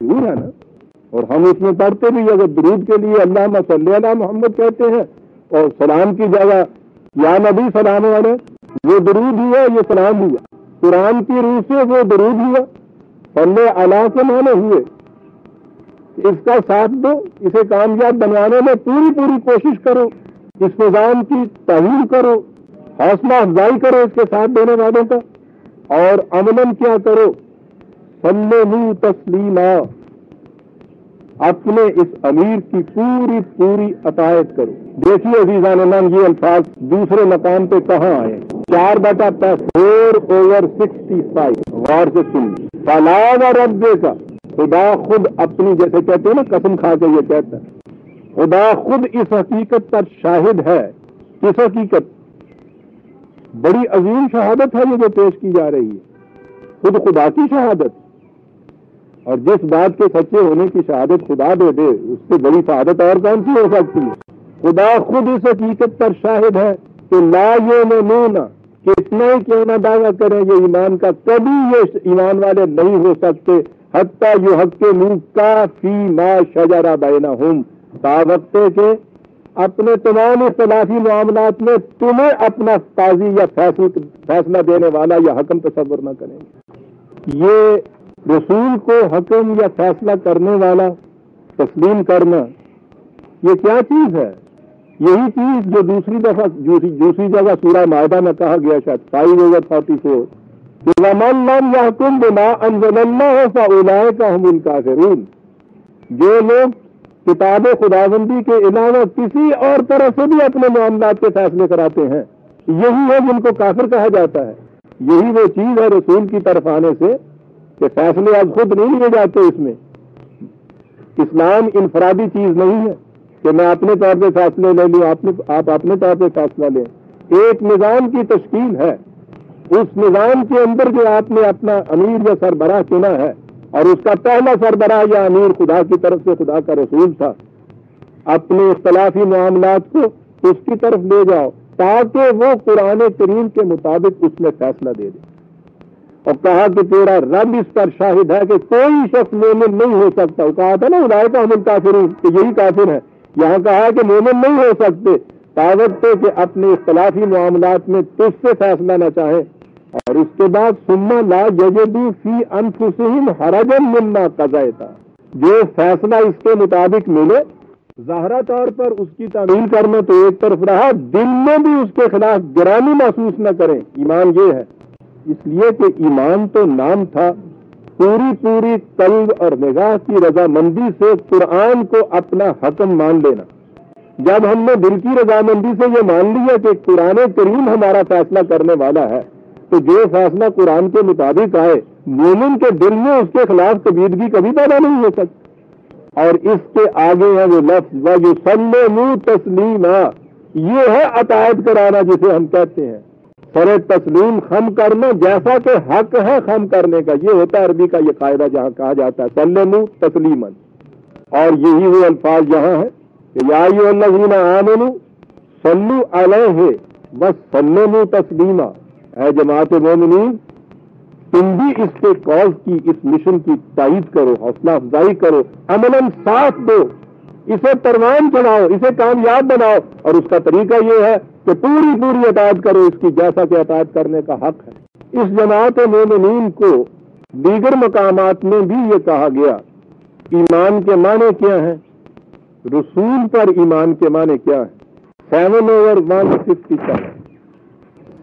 ضرور ہے نا, اور ہم اس میں پڑھتے بھی اگر درود کے لیے اللہم صلی علی محمد کہتے ہیں اور سلام کی جگہ یا نبی سلام علیہ, وہ درود ہوا, یہ سلام ہوا. قرآن کی روح سے وہ درود ہوا, صلی علی کے معنی ہوئے. اس کا ساتھ دو, اسے کامیاب بنوانے میں پوری کوشش کرو, اس نظام کی تعمیر کرو, حوصلہ افزائی کرو اس کے ساتھ دینے والوں کا, اور عملاً کیا کرو, سلموا تسلیما, اپنے اس امیر کی پوری اطاعت کرو. دیکھیے عزیزان نام, یہ الفاظ دوسرے مقام پہ کہاں آئے, 4/4/65 غور سے سنیے. فلا وربک, خدا خود اپنی, جیسے کہتے ہیں نا قسم کھا کے یہ کہتا ہے, خدا خود اس حقیقت پر شاہد ہے. کس حقیقت؟ بڑی عظیم شہادت ہے یہ جو پیش کی جا رہی ہے, خود خدا کی شہادت. اور جس بات کے سچے ہونے کی شہادت خدا دے دے, اس سے بڑی شہادت اور کون سی ہو سکتی ہے؟ خدا خود اس حقیقت پر شاہد ہے کہ لا یؤمنون, کہ اتنا ہی کیوں نہ دعویٰ کریں یہ ایمان کا, کبھی یہ ایمان والے نہیں ہو سکتے حتیٰ یحکموک فیما شجر بینہم, تا وقت کے اپنے تمام اختلافی معاملات میں تمہیں اپنا قاضی یا فیصلہ دینے والا یا حکم تصور نہ کریں. یہ رسول کو حکم یا فیصلہ کرنے والا تسلیم کرنا, یہ کیا چیز ہے؟ یہی چیز جو دوسری جگہ سورہ مائدہ میں کہا گیا, شاید 5/44, وَمَن لَّمْ يَحْكُم بِمَا أَنزَلَ اللَّهُ فَأُولَٰئِكَ هُمُ الْكَافِرُونَ, جو لوگ کتاب خداوندی کے علاوہ کسی اور طرح سے بھی اپنے معاملات کے فیصلے کراتے ہیں, یہی ہے جن کو کافر کہا جاتا ہے. یہی وہ چیز ہے رسول کی طرف آنے سے کہ فیصلے اب خود نہیں لیے جاتے. اس میں اسلام انفرادی چیز نہیں ہے کہ میں اپنے طور پہ فیصلے لے لوں, آپ اپنے طور پہ فیصلہ لیں. ایک نظام کی تشکیل ہے, اس نظام کے اندر جو آپ نے اپنا امیر یا سربراہ چنا ہے, اور اس کا پہلا سربراہ یا امیر خدا کی طرف سے خدا کا رسول تھا, اپنے اختلافی معاملات کو اس کی طرف لے جاؤ تاکہ وہ قرآن کریم کے مطابق اس میں فیصلہ دے دے. اور کہا کہ تیرا رب اس پر شاہد ہے کہ کوئی شخص مومن نہیں ہو سکتا. وہ کہا تھا نا اولئک هم الکافرون, کہ یہی کافر ہے. یہاں کہا کہ مومن نہیں ہو سکتے تاوت کہ اپنے اختلافی معاملات میں تجھ سے فیصلہ نہ چاہیں. اور اس کے بعد ثم لا یجدوا فی انفسہم حرجا مما قضیت, جو فیصلہ اس کے مطابق ملے ظاہرہ طور پر اس کی تعمیل کرنا تو ایک طرف رہا, دل میں بھی اس کے خلاف گرانی محسوس نہ کریں. ایمان یہ ہے, اس لیے کہ ایمان تو نام تھا, پوری قلب اور نگاہ کی رضامندی سے قرآن کو اپنا حکم مان لینا. جب ہم نے دل کی رضامندی سے یہ مان لیا کہ قرآن کریم ہمارا فیصلہ کرنے والا ہے, تو جو فیصلہ قرآن کے مطابق آئے مومن کے دل میں اس کے خلاف کبیدگی کبھی پیدا نہیں ہو سکتی. اور اس کے آگے ہے وہ لفظ وَيُسَلِّمُوا تَسْلِيمًا, یہ ہے اطاعت کرانا جسے ہم کہتے ہیں. سر تسلیم خم کرنا, جیسا کہ حق ہے خم کرنے کا, یہ ہوتا ہے عربی کا یہ قاعدہ جہاں کہا جاتا ہے سلموا تسلیما. اور یہی وہ الفاظ یہاں ہے کہ یا ایھا الذین آمنوا صلوا علیہ وسلموا تسلیما, اے جماعت مومنین تم بھی اس کے کاز کی, اس مشن کی تائید کرو, حوصلہ افزائی کرو, عملاً ساتھ دو, اسے پروان چڑھاؤ, اسے کامیاب بناؤ. اور اس کا طریقہ یہ ہے کہ پوری اطاعت کرو اس کی, جیسا کہ اطاعت کرنے کا حق ہے. اس جماعت مومنین کو دیگر مقامات میں بھی یہ کہا گیا. ایمان کے معنی کیا ہیں, رسول پر ایمان کے معنی کیا ہیں. 7/157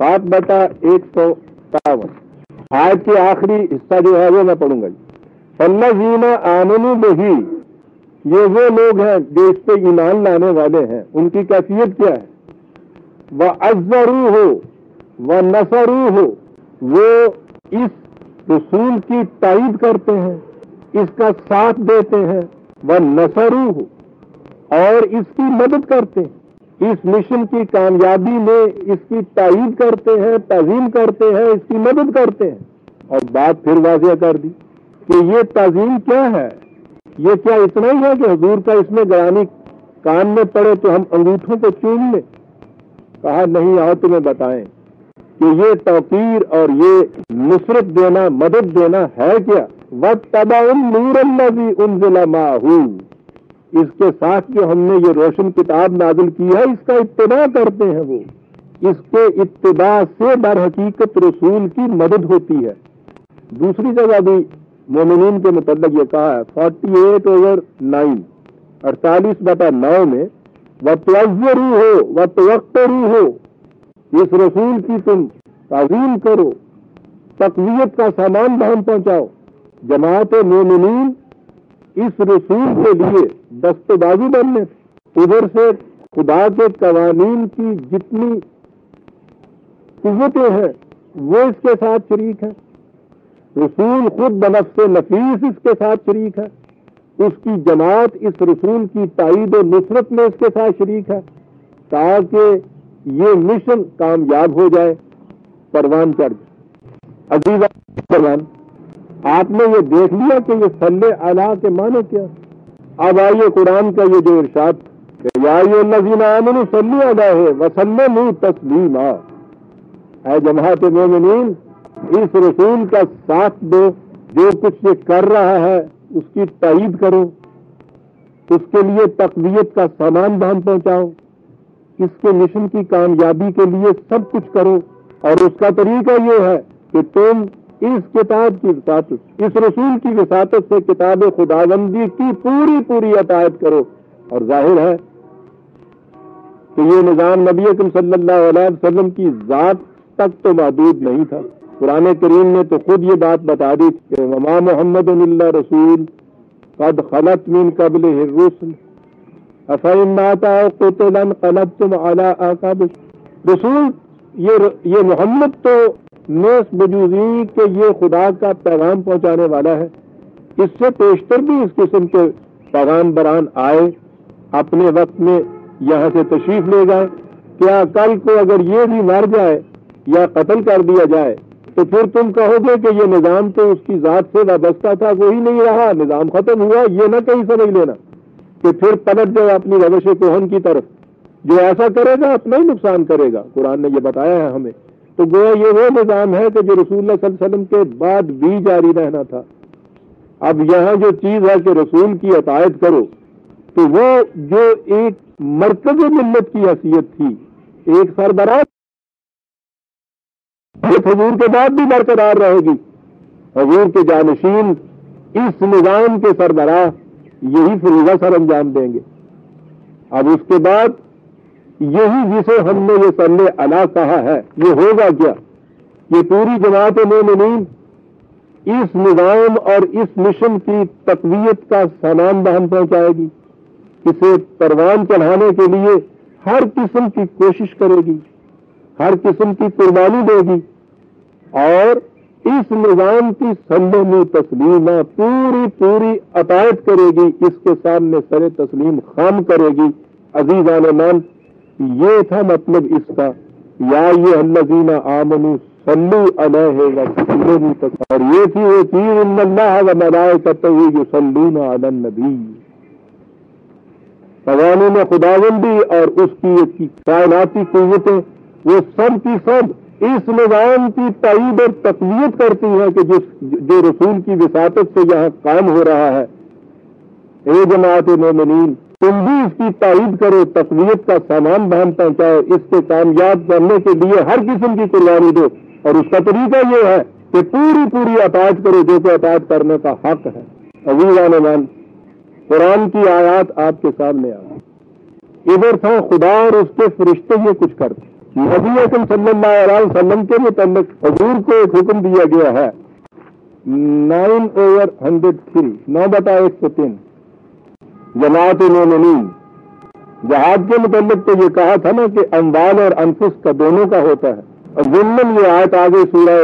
7/157 آیت کے آخری حصہ جو ہے وہ میں پڑھوں گا. الذین آمنوا بہ, یہ وہ لوگ ہیں جو اس پہ ایمان لانے والے ہیں. ان کی کیفیت کیا ہے؟ وَعَزَّرُوهُ وَنَصَرُوهُ, وہ اس رسول کی تائید کرتے ہیں, اس کا ساتھ دیتے ہیں. وَنَصَرُوهُ, اور اس کی مدد کرتے ہیں, اس مشن کی کامیابی میں اس کی تائید کرتے ہیں, تعظیم کرتے ہیں, اس کی مدد کرتے ہیں. اور بات پھر واضح کر دی کہ یہ تعظیم کیا ہے. یہ کیا اتنا ہی ہے کہ حضور کا اس میں گرانی کان میں پڑے تو ہم انگوٹھوں کو چوم لیں؟ کہا نہیں, آؤ تمہیں بتائیں کہ یہ توقیر اور یہ نصرت دینا, مدد دینا ہے کیا. وَاتَّبَعُوا النُّورَ الَّذِي أُنزِلَ مَعَهُ، اس کے ساتھ جو ہم نے یہ روشن کتاب نازل کی ہے اس کا اتباع کرتے ہیں، وہ اس کے اتباع سے در حقیقت رسول کی مدد ہوتی ہے۔ دوسری جگہ بھی مومنین کے متعلق یہ کہا ہے 48/9 48/9 میں وَتُعَزِّرُوهُ وَتُوَقِّرُوهُ، اس رسول کی تم تعظیم کرو، تقویت کا سامان بہم پہنچاؤ۔ جماعت مومنین اس رسول کے لیے دست بازو بننے، ادھر سے خدا کے قوانین کی جتنی قوتیں ہیں وہ اس کے ساتھ شریک ہیں، رسول خود بنفس نفیس اس کے ساتھ شریک ہے، اس کی جماعت اس رسول کی تائید و نصرت میں اس کے ساتھ شریک ہے، تاکہ یہ مشن کامیاب ہو جائے، پروان چڑھ جائے۔ عزیز پروان، آپ نے یہ دیکھ لیا کہ یہ صلی اللہ کے معنی کیا۔ اب آئیے قرآن کا یہ جو ارشاد کہ یا ایھا الذین آمنوا صلوا علیہ وسلموا تسلیما، اے جماعت مومنین اس رسول کا ساتھ دو، جو کچھ یہ کر رہا ہے اس کی تائید کرو، اس کے لیے تقویت کا سامان بہم پہنچاؤ، اس کے مشن کی کامیابی کے لیے سب کچھ کرو، اور اس کا طریقہ یہ ہے کہ تم اس کتاب کی وساطت، اس رسول کی وساطت سے کتاب خداوندی کی پوری اطاعت کرو۔ اور ظاہر ہے کہ یہ نظام نبی اکرم صلی اللہ علیہ وسلم کی ذات تک تو محدود نہیں تھا، قرآن کریم نے تو خود یہ بات بتا دی کہ وما محمد الا رسول قد خلت من قبلہ الرسل افإن مات أو قتل انقلبتم على أعقابكم۔ رسول یہ محمد تو نیس بجوزی کہ یہ خدا کا پیغام پہنچانے والا ہے، اس سے پیشتر بھی اس قسم کے پیغام بران آئے، اپنے وقت میں یہاں سے تشریف لے گئے۔ کیا کل کو اگر یہ بھی مر جائے یا قتل کر دیا جائے تو پھر تم کہو گے کہ یہ نظام تو اس کی ذات سے وابستہ تھا، وہی نہیں رہا، نظام ختم ہوا؟ یہ نہ کہیں سمجھ لینا کہ پھر پلٹ جائے اپنی روش کوہن کی طرف۔ جو ایسا کرے گا اپنا ہی نقصان کرے گا، قرآن نے یہ بتایا ہے ہمیں۔ تو گویا یہ وہ نظام ہے کہ جو رسول اللہ صلی اللہ علیہ وسلم کے بعد بھی جاری رہنا تھا۔ اب یہاں جو چیز ہے کہ رسول کی اطاعت کرو، تو وہ جو ایک مرکز ملت کی حیثیت تھی، ایک سربراہ حضور کے بعد بھی برقرار رہے گی، حضور کے جانشین اس نظام کے سربراہ یہی فریضہ سر انجام دیں گے۔ اب اس کے بعد یہی جسے ہم نے یہ صلی اللہ کہا ہے، یہ ہوگا کیا؟ یہ پوری جماعت مومنین اس نظام اور اس مشن کی تقویت کا سامان بہم پہنچائے گی، اسے پروان چڑھانے کے لیے ہر قسم کی کوشش کرے گی، ہر قسم کی قربانی دے گی، اور اس نظام کی سلم تسلیمہ پوری اطاعت کرے گی، اس کے سامنے سر تسلیم خام کرے گی۔ عزیزان ایمان، یہ تھا مطلب اس کا یا ایھا الذین آمنوا صلوا علیہ وسلموا تسلیما، اور یہ تھی وہ چیز ان اللہ وملائکتہ یصلون علی النبی، قوانین خداوندی اور اس کی کائناتی قوتیں وہ سب کی سب اس نظام کی تائید اور تقویت کرتی ہیں کہ جو رسول کی وساطت سے یہاں قائم ہو رہا ہے۔ اے جماعت مومنین، تم بھی اس کی تائید کرو، تقویت کا سامان بہم پہنچاؤ، اس کے کامیاب کرنے کے لیے ہر قسم کی قربانی دو، اور اس کا طریقہ یہ ہے کہ پوری اطاعت کرو جو کہ اطاعت کرنے کا حق ہے۔ عزیزان ایمان، قرآن کی آیات آپ کے سامنے آ گئی۔ ادھر تھا خدا اور اس کے فرشتے یہ کچھ کرتے، نبی اکرم صلی اللہ علیہ وسلم کے متعلق حضور کو ایک حکم دیا گیا ہے 9/103 9/103 جماعت مومنین۔ جہاد کے متعلق تو یہ کہا تھا نا کہ اموال اور انفس کا دونوں کا ہوتا ہے، اور ضمن یہ آیت آگے سورہ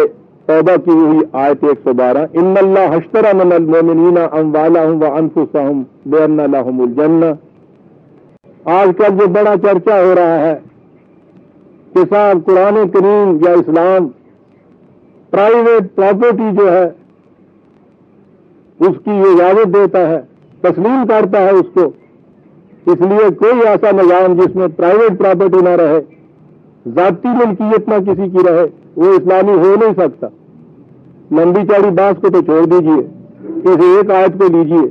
توبہ کی ہوئی آیت 112 ان اللہ اشتری من المؤمنین اموالهم وانفسهم بان لهم الجنہ۔ آج کل جو بڑا چرچا ہو رہا ہے کہ صاحب قرآن کریم یا اسلام پرائیویٹ پراپرٹی جو ہے اس کی اجازت دیتا ہے، تسلیم کرتا ہے اس کو، اس لیے کوئی ایسا نظام جس میں پرائیویٹ پراپرٹی نہ رہے، ذاتی ملکیت نہ کسی کی رہے، وہ اسلامی ہو نہیں سکتا۔ لمبی چوڑی بات کو تو چھوڑ دیجئے، اس ایک آیت کو لیجئے